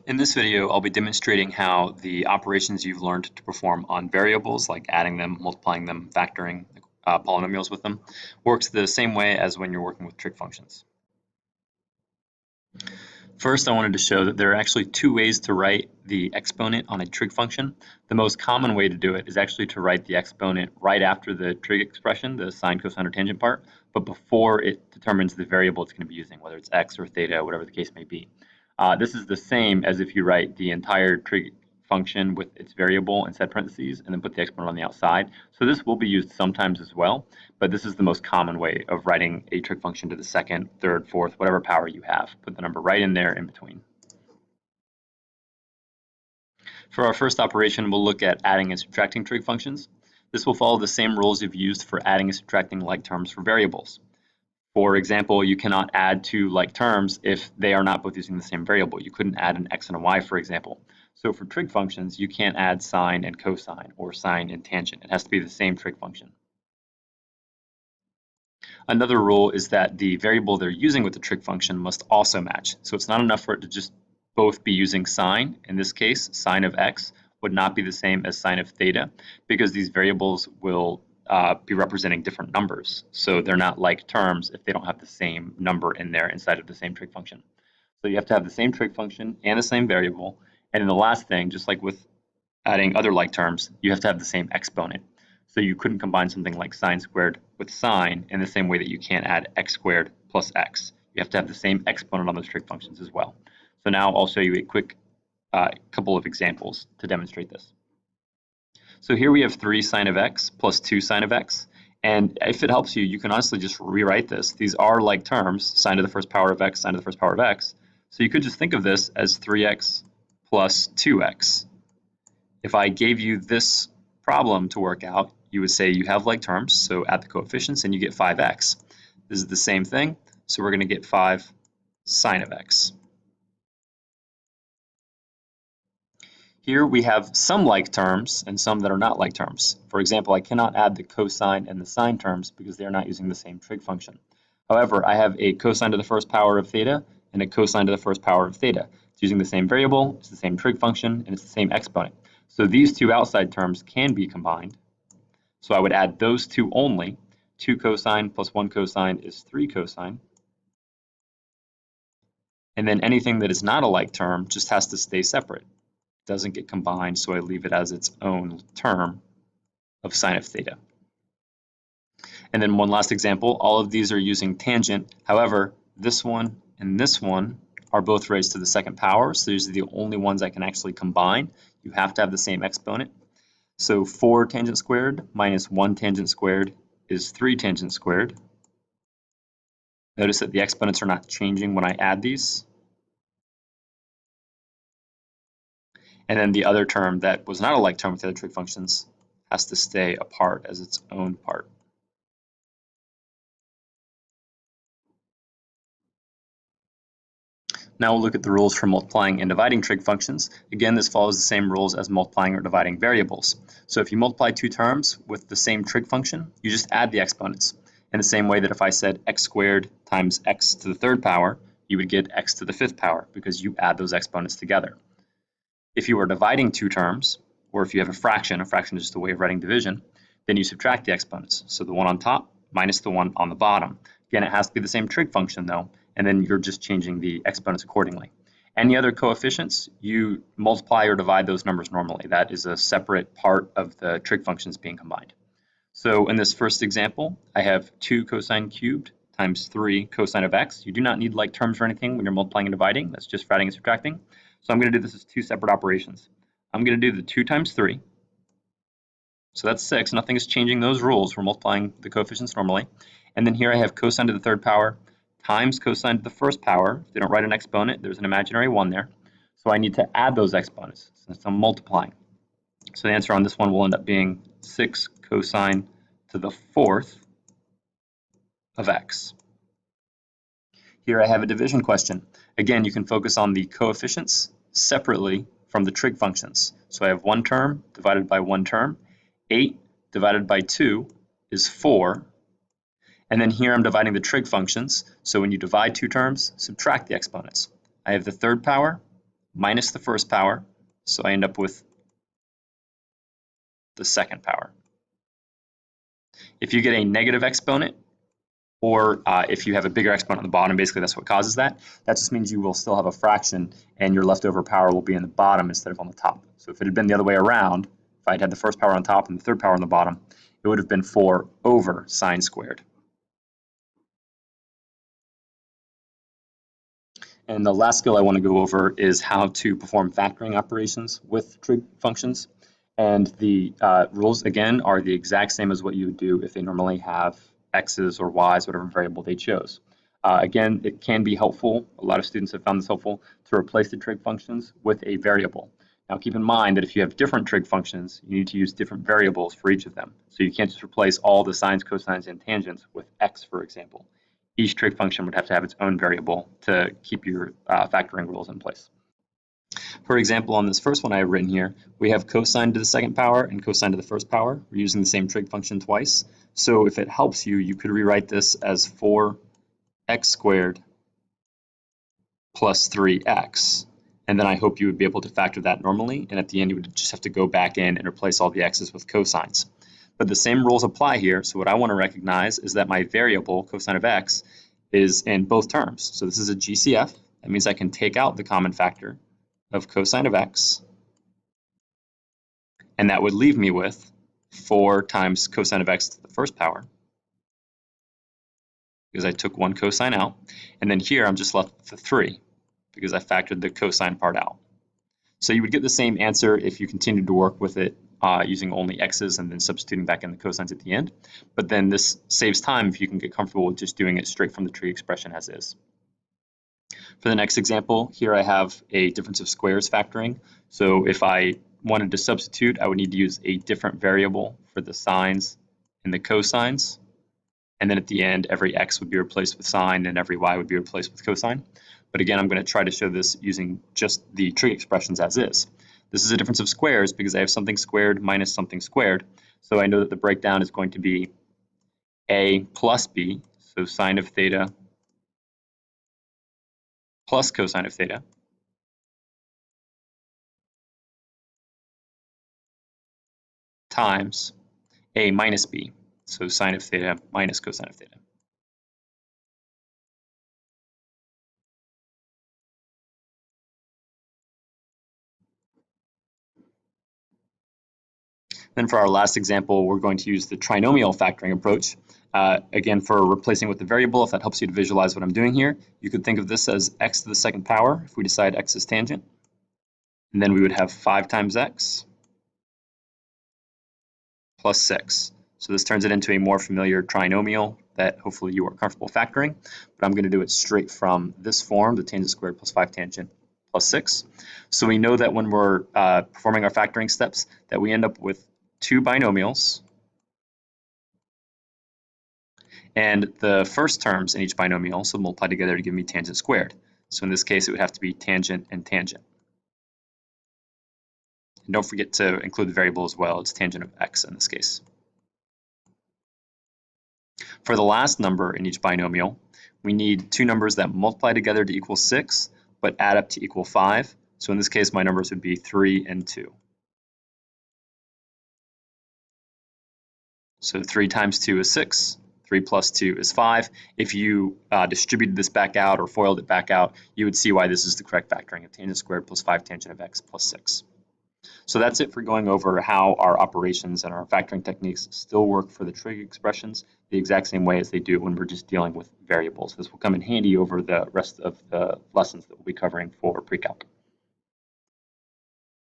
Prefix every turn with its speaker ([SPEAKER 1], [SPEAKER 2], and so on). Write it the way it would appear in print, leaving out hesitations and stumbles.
[SPEAKER 1] In this video, I'll be demonstrating how the operations you've learned to perform on variables, like adding them, multiplying them, factoring polynomials with them, works the same way as when you're working with trig functions. First, I wanted to show that there are actually two ways to write the exponent on a trig function. The most common way to do it is actually to write the exponent right after the trig expression, the sine, cosine, or tangent part, but before it determines the variable it's going to be using, whether it's x or theta, whatever the case may be. This is the same as if you write the entire trig function with its variable inside parentheses and then put the exponent on the outside. So this will be used sometimes as well, but this is the most common way of writing a trig function to the second, third, fourth, whatever power you have. Put the number right in there in between. For our first operation, we'll look at adding and subtracting trig functions. This will follow the same rules you've used for adding and subtracting like terms for variables. For example, you cannot add two like terms if they are not both using the same variable. You couldn't add an x and a y, for example. So for trig functions, you can't add sine and cosine or sine and tangent. It has to be the same trig function. Another rule is that the variable they're using with the trig function must also match. So it's not enough for it to just both be using sine. In this case, sine of x would not be the same as sine of theta because these variables will be representing different numbers. So they're not like terms if they don't have the same number in there inside of the same trig function. So you have to have the same trig function and the same variable. And then the last thing, just like with adding other like terms, you have to have the same exponent. So you couldn't combine something like sine squared with sine in the same way that you can't add x squared plus x. You have to have the same exponent on those trig functions as well. So now I'll show you a quick couple of examples to demonstrate this. So here we have 3 sine of x plus 2 sine of x. And if it helps you, you can honestly just rewrite this. These are like terms, sine to the first power of x, sine to the first power of x. So you could just think of this as 3x plus 2x. If I gave you this problem to work out, you would say you have like terms, so add the coefficients and you get 5x. This is the same thing, so we're going to get 5 sine of x. Here we have some like terms and some that are not like terms. For example, I cannot add the cosine and the sine terms because they are not using the same trig function. However, I have a cosine to the first power of theta and a cosine to the first power of theta. It's using the same variable, it's the same trig function, and it's the same exponent. So these two outside terms can be combined. So I would add those two only. 2 cosine plus 1 cosine is 3 cosine. And then anything that is not a like term just has to stay separate. It doesn't get combined, so I leave it as its own term of sine of theta. And then one last example, all of these are using tangent. However, this one and this one are both raised to the second power, so these are the only ones I can actually combine. You have to have the same exponent. So 4 tangent squared minus 1 tangent squared is 3 tangent squared. Notice that the exponents are not changing when I add these. And then the other term that was not a like term with the other trig functions has to stay apart as its own part. Now we'll look at the rules for multiplying and dividing trig functions. Again, this follows the same rules as multiplying or dividing variables. So if you multiply two terms with the same trig function, you just add the exponents. In the same way that if I said x squared times x to the third power, you would get x to the fifth power because you add those exponents together. If you are dividing two terms, or if you have a fraction is just a way of writing division, then you subtract the exponents. So the one on top minus the one on the bottom. Again, it has to be the same trig function though, and then you're just changing the exponents accordingly. Any other coefficients, you multiply or divide those numbers normally. That is a separate part of the trig functions being combined. So in this first example, I have 2 cosine cubed times 3 cosine of x. You do not need like terms or anything when you're multiplying and dividing. That's just for adding and subtracting. So I'm going to do this as two separate operations. I'm going to do the 2 times 3. So that's 6. Nothing is changing those rules. We're multiplying the coefficients normally. And then here I have cosine to the third power times cosine to the first power. If they don't write an exponent, there's an imaginary 1 there. So I need to add those exponents since I'm multiplying. So the answer on this one will end up being 6 cosine to the fourth of x. Here I have a division question. Again, you can focus on the coefficients separately from the trig functions. So I have one term divided by one term. 8 divided by 2 is 4. And then here I'm dividing the trig functions. So when you divide two terms, subtract the exponents. I have the third power minus the first power, so I end up with the second power. If you get a negative exponent, or if you have a bigger exponent on the bottom, basically that's what causes that. That just means you will still have a fraction and your leftover power will be in the bottom instead of on the top. So if it had been the other way around, if I'd had the first power on top and the third power on the bottom, it would have been 4 over sine squared. And the last skill I want to go over is how to perform factoring operations with trig functions. And the rules, again, are the exact same as what you would do if they normally have x's or y's, whatever variable they chose. Again, it can be helpful. A lot of students have found this helpful to replace the trig functions with a variable. Now, keep in mind that if you have different trig functions, you need to use different variables for each of them. So you can't just replace all the sines, cosines, and tangents with x, for example. Each trig function would have to have its own variable to keep your factoring rules in place. For example, on this first one I have written here, we have cosine to the second power and cosine to the first power. We're using the same trig function twice. So if it helps you, you could rewrite this as 4x squared plus 3x. And then I hope you would be able to factor that normally. And at the end, you would just have to go back in and replace all the x's with cosines. But the same rules apply here. So what I want to recognize is that my variable, cosine of x, is in both terms. So this is a GCF. That means I can take out the common factor of cosine of x, and that would leave me with 4 times cosine of x to the first power, because I took one cosine out, and then here I'm just left with the 3, because I factored the cosine part out. So you would get the same answer if you continued to work with it using only x's and then substituting back in the cosines at the end, but then this saves time if you can get comfortable with just doing it straight from the trig expression as is. For the next example, here I have a difference of squares factoring. So if I wanted to substitute, I would need to use a different variable for the sines and the cosines. And then at the end, every x would be replaced with sine and every y would be replaced with cosine. But again, I'm going to try to show this using just the trig expressions as is. This is a difference of squares because I have something squared minus something squared. So I know that the breakdown is going to be a plus b, so sine of theta plus cosine of theta, times a minus b, so sine of theta minus cosine of theta. Then for our last example, we're going to use the trinomial factoring approach. Again, for replacing with the variable, if that helps you to visualize what I'm doing here, you could think of this as x to the second power if we decide x is tangent. And then we would have 5 times x plus 6. So this turns it into a more familiar trinomial that hopefully you are comfortable factoring. But I'm going to do it straight from this form, the tangent squared plus 5 tangent plus 6. So we know that when we're performing our factoring steps that we end up with 2 binomials. And the first terms in each binomial also multiply together to give me tangent squared. So in this case, it would have to be tangent and tangent. And don't forget to include the variable as well. It's tangent of x in this case. For the last number in each binomial, we need 2 numbers that multiply together to equal 6, but add up to equal 5. So in this case, my numbers would be 3 and 2. So 3 times 2 is 6. 3 plus 2 is 5. If you distributed this back out or FOILed it back out, you would see why this is the correct factoring of tangent squared plus 5 tangent of x plus 6. So that's it for going over how our operations and our factoring techniques still work for the trig expressions the exact same way as they do when we're just dealing with variables. This will come in handy over the rest of the lessons that we'll be covering for pre-calc.